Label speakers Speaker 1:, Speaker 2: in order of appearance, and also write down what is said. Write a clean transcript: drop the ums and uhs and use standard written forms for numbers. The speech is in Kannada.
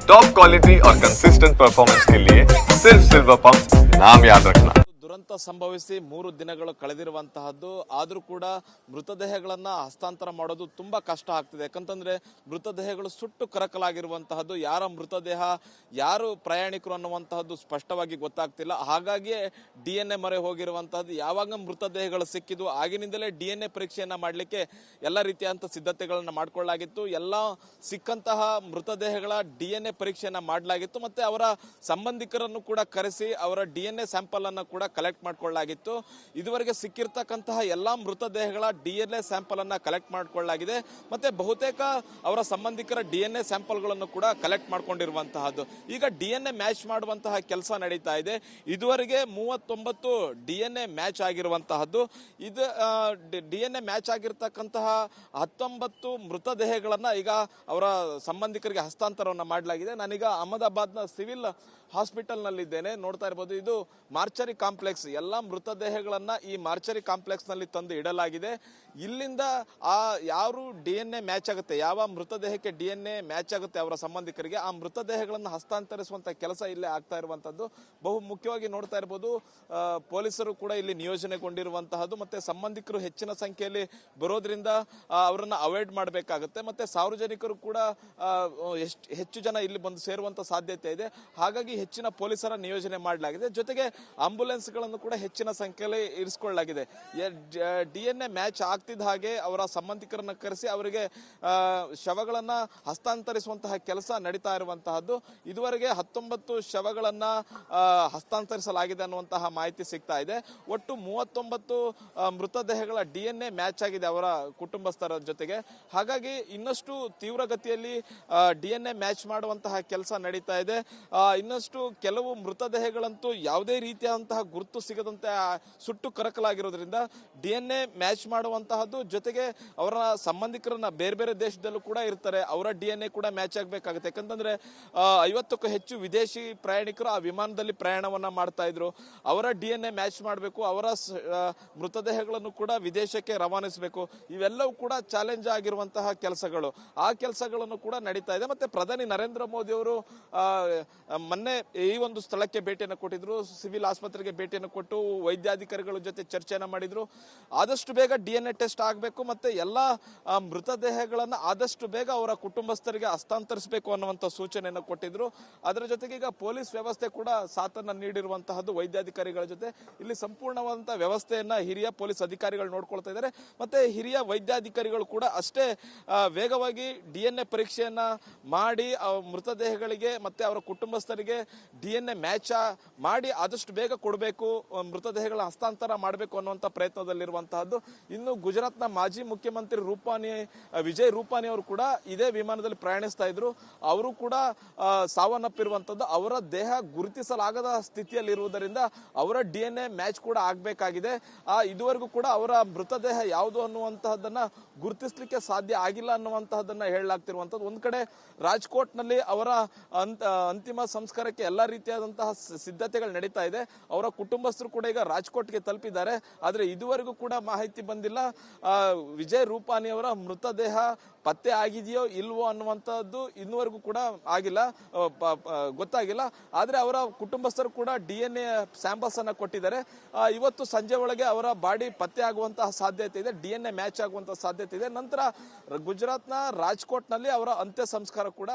Speaker 1: टॉप क्वालिटी और कंसिस्टेंट परफॉर्मेंस के लिए सिर्फ सिल्वर पंप नाम याद रखना।
Speaker 2: ದುರಂತ ಸಂಭವಿಸಿ 3 ದಿನಗಳು ಕಳೆದಿರುವಂತಹದ್ದು ಆದರೂ ಕೂಡ ಮೃತದೇಹಗಳನ್ನು ಹಸ್ತಾಂತರ ಮಾಡೋದು ತುಂಬಾ ಕಷ್ಟ ಆಗ್ತಿದೆ. ಯಾಕಂತಂದ್ರೆ ಮೃತದೇಹಗಳು ಸುಟ್ಟು ಕರಕಲಾಗಿರುವಂತಹದ್ದು, ಯಾರ ಮೃತದೇಹ ಯಾರು ಪ್ರಯಾಣಿಕರು ಅನ್ನುವಂತಹದ್ದು ಸ್ಪಷ್ಟವಾಗಿ ಗೊತ್ತಾಗ್ತಿಲ್ಲ. ಹಾಗಾಗಿ DNA ಮೊರೆ ಹೋಗಿರುವಂತಹದ್ದು. ಯಾವಾಗ ಮೃತದೇಹಗಳು ಸಿಕ್ಕಿದ್ವು ಆಗಿನಿಂದಲೇ DNA ಪರೀಕ್ಷೆಯನ್ನ ಮಾಡಲಿಕ್ಕೆ ಎಲ್ಲ ರೀತಿಯಾದಂತಹ ಸಿದ್ಧತೆಗಳನ್ನು ಮಾಡಿಕೊಳ್ಳಲಾಗಿತ್ತು. ಎಲ್ಲ ಸಿಕ್ಕಂತಹ ಮೃತದೇಹಗಳ DNA ಪರೀಕ್ಷೆಯನ್ನ ಮಾಡಲಾಗಿತ್ತು. ಮತ್ತೆ ಅವರ ಸಂಬಂಧಿಕರನ್ನು ಕೂಡ ಕರೆಸಿ ಅವರ DNA ಸ್ಯಾಂಪಲ್ ಅನ್ನು ಕೂಡ ಕಲೆಕ್ಟ್ ಮಾಡಿಕೊಳ್ಳಲಾಗಿತ್ತು. ಇದುವರೆಗೆ ಸಿಕ್ಕಿರ್ತಕ್ಕಂತಹ ಎಲ್ಲಾ ಮೃತದೇಹಗಳ DNA ಸ್ಯಾಂಪಲ್ ಅನ್ನ ಕಲೆಕ್ಟ್ ಮಾಡಿಕೊಳ್ಳಲಾಗಿದೆ. ಮತ್ತೆ ಬಹುತೇಕ ಅವರ ಸಂಬಂಧಿಕರ DNA ಸ್ಯಾಂಪಲ್ಗಳನ್ನು ಕೂಡ ಕಲೆಕ್ಟ್ ಮಾಡಿಕೊಂಡಿರುವಂತಹದ್ದು. ಈಗ DNA ಮ್ಯಾಚ್ ಮಾಡುವಂತಹ ಕೆಲಸ ನಡೀತಾ ಇದೆ. ಇದುವರೆಗೆ 39 DNA ಮ್ಯಾಚ್ ಆಗಿರುವಂತಹದ್ದು. ಇದು DNA ಮ್ಯಾಚ್ ಆಗಿರ್ತಕ್ಕಂತಹ 19 ಮೃತದೇಹಗಳನ್ನ ಈಗ ಅವರ ಸಂಬಂಧಿಕರಿಗೆ ಹಸ್ತಾಂತರವನ್ನು ಮಾಡಲಾಗಿದೆ. ನಾನೀಗ ಅಹಮದಾಬಾದ್ನ ಸಿವಿಲ್ ಹಾಸ್ಪಿಟಲ್ ನಲ್ಲಿದ್ದೇನೆ. ನೋಡ್ತಾ ಇರಬಹುದು, ಇದು ಮಾರ್ಚರಿ ಕಾಂಪ್ಲೆಕ್ಸ್. ಎಲ್ಲ ಮೃತದೇಹಗಳನ್ನ ಈ ಮಾರ್ಚರಿ ಕಾಂಪ್ಲೆಕ್ಸ್ ನಲ್ಲಿ ತಂದು ಇಡಲಾಗಿದೆ. ಇಲ್ಲಿಂದ ಯಾರು DNA ಮ್ಯಾಚ್ ಆಗುತ್ತೆ, ಯಾವ ಮೃತದೇಹಕ್ಕೆ DNA ಮ್ಯಾಚ್ ಆಗುತ್ತೆ ಅವರ ಸಂಬಂಧಿಕರಿಗೆ, ಆ ಮೃತದೇಹಗಳನ್ನು ಹಸ್ತಾಂತರಿಸುವಂತ ಕೆಲಸ ಇಲ್ಲೇ ಆಗ್ತಾ ಇರುವಂತದ್ದು. ಬಹು ಮುಖ್ಯವಾಗಿ ನೋಡ್ತಾ ಇರಬಹುದು, ಪೊಲೀಸರು ಕೂಡ ಇಲ್ಲಿ ನಿಯೋಜನೆಗೊಂಡಿರುವಂತಹದ್ದು. ಮತ್ತೆ ಸಂಬಂಧಿಕರು ಹೆಚ್ಚಿನ ಸಂಖ್ಯೆಯಲ್ಲಿ ಬರೋದ್ರಿಂದ ಅವರನ್ನ ಅವಾಯ್ಡ್ ಮಾಡಬೇಕಾಗುತ್ತೆ. ಮತ್ತೆ ಸಾರ್ವಜನಿಕರು ಕೂಡ ಹೆಚ್ಚು ಜನ ಇಲ್ಲಿ ಬಂದು ಸೇರುವಂತ ಸಾಧ್ಯತೆ ಇದೆ. ಹಾಗಾಗಿ ಹೆಚ್ಚಿನ ಪೊಲೀಸರ ನಿಯೋಜನೆ ಮಾಡಲಾಗಿದೆ. ಜೊತೆಗೆ ಆಂಬ್ಯುಲೆನ್ಸ್ ಗಳನ್ನು ಕೂಡ ಹೆಚ್ಚಿನ ಸಂಖ್ಯೆಯಲ್ಲಿ ಇರಿಸಿಕೊಳ್ಳಲಾಗಿದೆ. DNA ಮ್ಯಾಚ್ ಆಗ್ತಿದ್ದ ಹಾಗೆ ಅವರ ಸಂಬಂಧಿಕರನ್ನ ಕರೆಸಿ ಅವರಿಗೆ ಶವಗಳನ್ನ ಹಸ್ತಾಂತರಿಸುವಂತಹ ಕೆಲಸ ನಡೀತಾ ಇರುವಂತಹದ್ದು. ಇದುವರೆಗೆ 19 ಶವಗಳನ್ನ ಹಸ್ತಾಂತರಿಸಲಾಗಿದೆ ಅನ್ನುವಂತಹ ಮಾಹಿತಿ ಸಿಗ್ತಾ ಇದೆ. ಒಟ್ಟು 39 ಮೃತದೇಹಗಳ DNA ಮ್ಯಾಚ್ ಆಗಿದೆ ಅವರ ಕುಟುಂಬಸ್ಥರ ಜೊತೆಗೆ. ಹಾಗಾಗಿ ಇನ್ನಷ್ಟು ತೀವ್ರಗತಿಯಲ್ಲಿ DNA ಮ್ಯಾಚ್ ಮಾಡುವಂತಹ ಕೆಲಸ ನಡೀತಾ ಇದೆ. ಇನ್ನಷ್ಟು ಕೆಲವು ಮೃತದೇಹಗಳಂತೂ ಯಾವುದೇ ರೀತಿಯಾದಂತಹ ಗುರುತು ಸಿಗದಂತೆ ಸುಟ್ಟು ಕರಕಲಾಗಿರೋದ್ರಿಂದ DNA ಮ್ಯಾಚ್ ಮಾಡುವಂತಹದ್ದು. ಜೊತೆಗೆ ಅವರ ಸಂಬಂಧಿಕರನ್ನ ಬೇರೆ ಬೇರೆ ದೇಶದಲ್ಲೂ ಕೂಡ ಇರ್ತಾರೆ, ಅವರ DNA ಕೂಡ ಮ್ಯಾಚ್ ಆಗಬೇಕಾಗುತ್ತೆ. ಯಾಕಂತಂದ್ರೆ 50ಕ್ಕೂ ಹೆಚ್ಚು ವಿದೇಶಿ ಪ್ರಯಾಣಿಕರು ಆ ವಿಮಾನದಲ್ಲಿ ಪ್ರಯಾಣವನ್ನ ಮಾಡ್ತಾ ಇದ್ರು. ಅವರ DNA ಮ್ಯಾಚ್ ಮಾಡಬೇಕು, ಅವರ ಮೃತದೇಹಗಳನ್ನು ಕೂಡ ವಿದೇಶಕ್ಕೆ ರವಾನಿಸಬೇಕು. ಇವೆಲ್ಲವೂ ಕೂಡ ಚಾಲೆಂಜ್ ಆಗಿರುವಂತಹ ಕೆಲಸಗಳು. ಆ ಕೆಲಸಗಳನ್ನು ಕೂಡ ನಡೀತಾ ಇದೆ. ಮತ್ತೆ ಪ್ರಧಾನಿ ನರೇಂದ್ರ ಮೋದಿ ಅವರು ಮೊನ್ನೆ ಈ ಒಂದು ಸ್ಥಳಕ್ಕೆ ಭೇಟಿಯನ್ನು ಕೊಟ್ಟಿದ್ರು. ಸಿವಿಲ್ ಆಸ್ಪತ್ರೆಗೆ ಭೇಟಿಯನ್ನು ಕೊಟ್ಟು ವೈದ್ಯಾಧಿಕಾರಿಗಳ ಜೊತೆ ಚರ್ಚೆಯನ್ನು ಮಾಡಿದ್ರು. ಆದಷ್ಟು ಬೇಗ DNA ಟೆಸ್ಟ್ ಆಗಬೇಕು, ಮತ್ತೆ ಎಲ್ಲ ಮೃತದೇಹಗಳನ್ನು ಆದಷ್ಟು ಬೇಗ ಅವರ ಕುಟುಂಬಸ್ಥರಿಗೆ ಹಸ್ತಾಂತರಿಸಬೇಕು ಅನ್ನುವಂಥ ಸೂಚನೆಯನ್ನು ಕೊಟ್ಟಿದ್ರು. ಅದರ ಜೊತೆಗೆ ಈಗ ಪೊಲೀಸ್ ವ್ಯವಸ್ಥೆ ಕೂಡ ಸಾಥನ್ನು ನೀಡಿರುವಂತಹದ್ದು ವೈದ್ಯಾಧಿಕಾರಿಗಳ ಜೊತೆ. ಇಲ್ಲಿ ಸಂಪೂರ್ಣವಾದಂತಹ ವ್ಯವಸ್ಥೆಯನ್ನ ಹಿರಿಯ ಪೊಲೀಸ್ ಅಧಿಕಾರಿಗಳು ನೋಡ್ಕೊಳ್ತಾ ಇದ್ದಾರೆ. ಮತ್ತೆ ಹಿರಿಯ ವೈದ್ಯಾಧಿಕಾರಿಗಳು ಕೂಡ ಅಷ್ಟೇ ವೇಗವಾಗಿ DNA ಪರೀಕ್ಷೆಯನ್ನ ಮಾಡಿ ಮೃತದೇಹಗಳಿಗೆ ಮತ್ತೆ ಅವರ ಕುಟುಂಬಸ್ಥರಿಗೆ DNA ಮ್ಯಾಚ್ ಮಾಡಿ ಆದಷ್ಟು ಬೇಗ ಕೊಡಬೇಕು, ಮೃತದೇಹಗಳ ಹಸ್ತಾಂತರ ಮಾಡಬೇಕು ಅನ್ನುವಂಥ ಪ್ರಯತ್ನದಲ್ಲಿರುವಂತಹದ್ದು. ಇನ್ನು ಗುಜರಾತ್ನ ಮಾಜಿ ಮುಖ್ಯಮಂತ್ರಿ ವಿಜಯ್ ರೂಪಾನಿ ಅವರು ಕೂಡ ಇದೇ ವಿಮಾನದಲ್ಲಿ ಪ್ರಯಾಣಿಸ್ತಾ ಇದ್ರು. ಅವರು ಕೂಡ ಸಾವನ್ನಪ್ಪಿರುವಂತದ್ದು. ಅವರ ದೇಹ ಗುರುತಿಸಲಾಗದ ಸ್ಥಿತಿಯಲ್ಲಿರುವುದರಿಂದ ಅವರ DNA ಮ್ಯಾಚ್ ಕೂಡ ಆಗಬೇಕಾಗಿದೆ. ಇದುವರೆಗೂ ಕೂಡ ಅವರ ಮೃತದೇಹ ಯಾವುದು ಅನ್ನುವಂತಹದ್ದನ್ನ ಗುರುತಿಸಲಿಕ್ಕೆ ಸಾಧ್ಯ ಆಗಿಲ್ಲ ಅನ್ನುವಂತಹದ್ದನ್ನ ಹೇಳಲಾಗ್ತಿರುವಂತದ್ದು. ಒಂದ್ ಕಡೆ ರಾಜ್ಕೋಟ್ ನಲ್ಲಿ ಅವರ ಅಂತಿಮ ಸಂಸ್ಕಾರಕ್ಕೆ ಎಲ್ಲಾ ರೀತಿಯಾದಂತಹ ಸಿದ್ಧತೆಗಳು ನಡೀತಾ ಇದೆ. ಅವರ ಕುಟುಂಬಸ್ಥರು ಕೂಡ ಈಗ ರಾಜ್ಕೋಟ್ಗೆ ತಲುಪಿದ್ದಾರೆ. ಆದ್ರೆ ಇದುವರೆಗೂ ಕೂಡ ಮಾಹಿತಿ ಬಂದಿಲ್ಲ ವಿಜಯ್ ರೂಪಾನಿ ಅವರ ಮೃತದೇಹ ಪತ್ತೆ ಆಗಿದೆಯೋ ಇಲ್ವೋ ಅನ್ನುವಂಥದ್ದು ಇನ್ನುವರೆಗೂ ಕೂಡ ಆಗಿಲ್ಲ, ಗೊತ್ತಾಗಿಲ್ಲ. ಆದ್ರೆ ಅವರ ಕುಟುಂಬಸ್ಥರು ಕೂಡ DNA ಸ್ಯಾಂಪಲ್ಸ್ ಅನ್ನ ಕೊಟ್ಟಿದ್ದಾರೆ. ಇವತ್ತು ಸಂಜೆ ಒಳಗೆ ಅವರ ಬಾಡಿ ಪತ್ತೆ ಆಗುವಂತಹ ಸಾಧ್ಯತೆ ಇದೆ, DNA ಮ್ಯಾಚ್ ಆಗುವಂತಹ ಸಾಧ್ಯತೆ ಇದೆ. ನಂತರ ಗುಜರಾತ್ನ ರಾಜ್ಕೋಟ್ ನಲ್ಲಿ ಅವರ ಅಂತ್ಯ ಸಂಸ್ಕಾರ ಕೂಡ